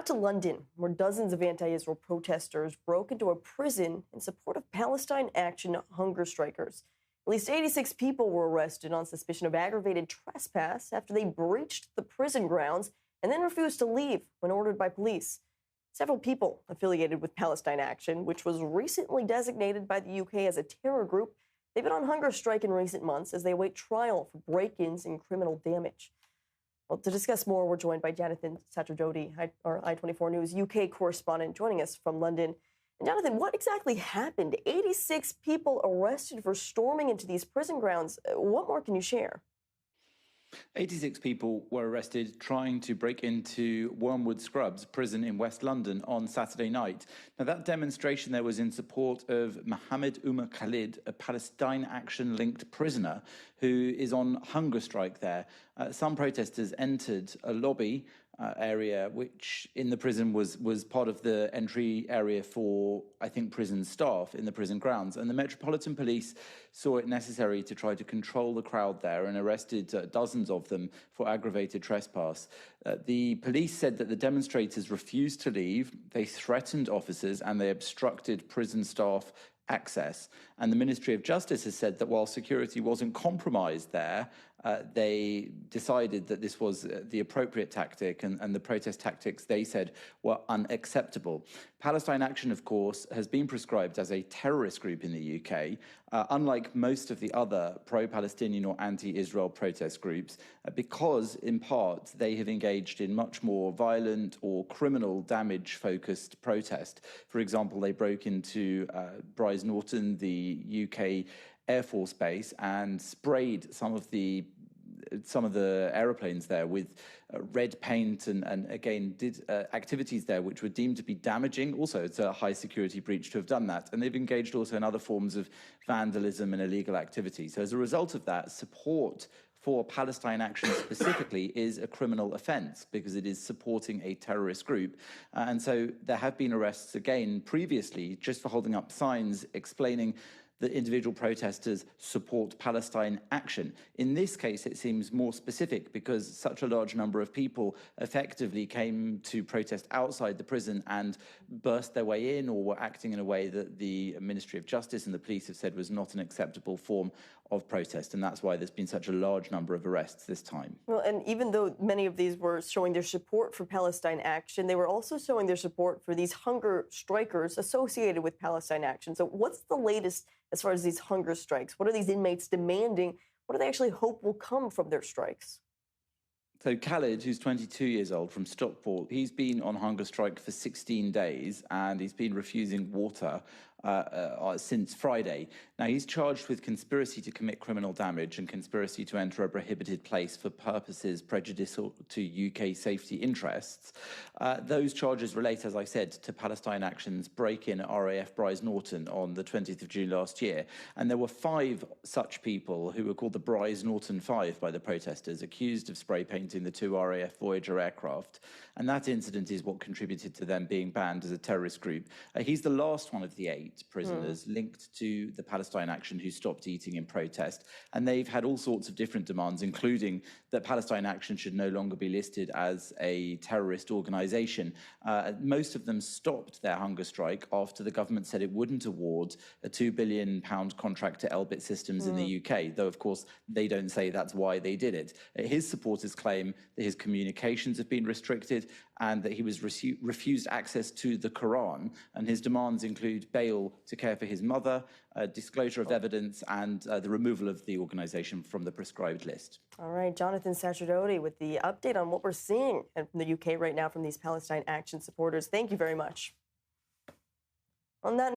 to London, where dozens of anti-Israel protesters broke into a prison in support of Palestine Action hunger strikers. At least 86 people were arrested on suspicion of aggravated trespass after they breached the prison grounds and then refused to leave when ordered by police. Several people affiliated with Palestine Action, which was recently designated by the UK as a terror group, they've been on hunger strike in recent months as they await trial for break-ins and criminal damage. Well, to discuss more, we're joined by Jonathan Satradotti, our I-24 News UK correspondent, joining us from London. And Jonathan, what exactly happened? 86 people arrested for storming into these prison grounds. What more can you share? 86 people were arrested trying to break into Wormwood Scrubs prison in West London on Saturday night. Now, that demonstration there was in support of Mohammed Umar Khalid, a Palestine Action-linked prisoner who is on hunger strike there. Some protesters entered a lobby area, which in the prison was part of the entry area for, I think, prison staff in the prison grounds. And the Metropolitan Police saw it necessary to try to control the crowd there and arrested dozens of them for aggravated trespass. The police said that the demonstrators refused to leave, they threatened officers, and they obstructed prison staff access. And the Ministry of Justice has said that while security wasn't compromised there, they decided that this was the appropriate tactic, and the protest tactics, they said, were unacceptable. Palestine Action, of course, has been prescribed as a terrorist group in the UK, unlike most of the other pro-Palestinian or anti-Israel protest groups, because, in part, they have engaged in much more violent or criminal damage-focused protest. For example, they broke into Brize Norton, the UK Air Force base, and sprayed some of the aeroplanes there with red paint and again did activities there which were deemed to be damaging. Also, it's a high security breach to have done that. And they've engaged also in other forms of vandalism and illegal activity. So as a result of that, support for Palestine Action specifically is a criminal offence because it is supporting a terrorist group. And so there have been arrests again previously just for holding up signs explaining that individual protesters support Palestine Action. In this case, it seems more specific because such a large number of people effectively came to protest outside the prison and burst their way in or were acting in a way that the Ministry of Justice and the police have said was not an acceptable form of protest. And that's why there's been such a large number of arrests this time. Well, and even though many of these were showing their support for Palestine Action, they were also showing their support for these hunger strikers associated with Palestine Action. So what's the latest as far as these hunger strikes? What are these inmates demanding? What do they actually hope will come from their strikes? So Khalid, who's 22 years old from Stockport, he's been on hunger strike for 16 days and he's been refusing water since Friday. Now, he's charged with conspiracy to commit criminal damage and conspiracy to enter a prohibited place for purposes prejudicial to UK safety interests. Those charges relate, as I said, to Palestine Action's break-in at RAF Brize Norton on the 20th of June last year. And there were 5 such people who were called the Brize Norton 5 by the protesters, accused of spray painting the 2 RAF Voyager aircraft. And that incident is what contributed to them being banned as a terrorist group. He's the last one of the 8 prisoners linked to the Palestine Action who stopped eating in protest. And they've had all sorts of different demands, including that Palestine Action should no longer be listed as a terrorist organisation. Most of them stopped their hunger strike after the government said it wouldn't award a £2 billion contract to Elbit Systems in the UK, though, of course, they don't say that's why they did it. His supporters claim that his communications have been restricted and that he was refused access to the Quran, and his demands include bail to care for his mother, disclosure of evidence, and the removal of the organisation from the prescribed list. All right, Jonathan Satradotti with the update on what we're seeing in the UK right now from these Palestine Action supporters. Thank you very much. On that